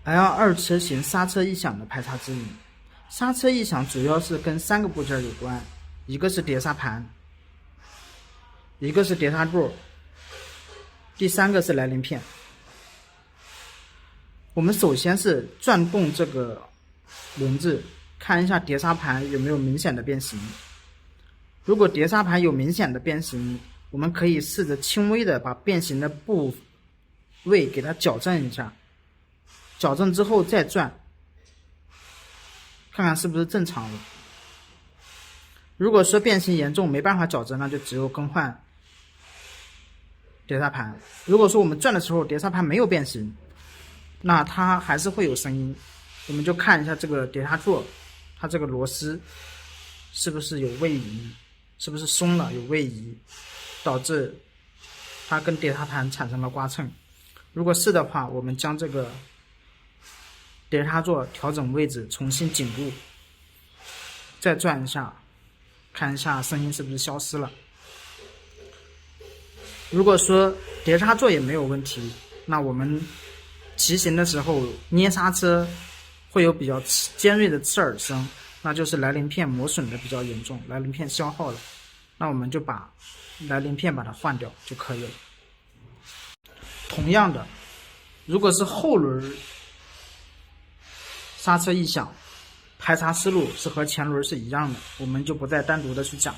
L2车型刹车异响的排查指引。刹车异响主要是跟3个部件有关，一个是碟刹盘，一个是碟刹座，第3个是来鳞片。我们首先是转动这个轮子，看一下碟刹盘有没有明显的变形。如果碟刹盘有明显的变形，我们可以试着轻微的把变形的部位给它矫正一下，矫正之后再转，看看是不是正常的。如果说变形严重没办法矫正，那就只有更换碟刹盘。如果说我们转的时候碟刹盘没有变形，那它还是会有声音，我们就看一下这个碟刹座，它这个螺丝是不是有位移，是不是松了有位移，导致它跟碟刹盘产生了刮蹭。如果是的话，我们将这个碟刹座调整位置，重新紧固，再转一下，看一下声音是不是消失了。如果说碟刹座也没有问题，那我们骑行的时候捏刹车会有比较尖锐的刺耳声，那就是来鳞片磨损的比较严重，来鳞片消耗了，那我们就把来鳞片把它换掉就可以了。同样的，如果是后轮刹车异响，排查思路是和前轮是一样的，我们就不再单独的去讲。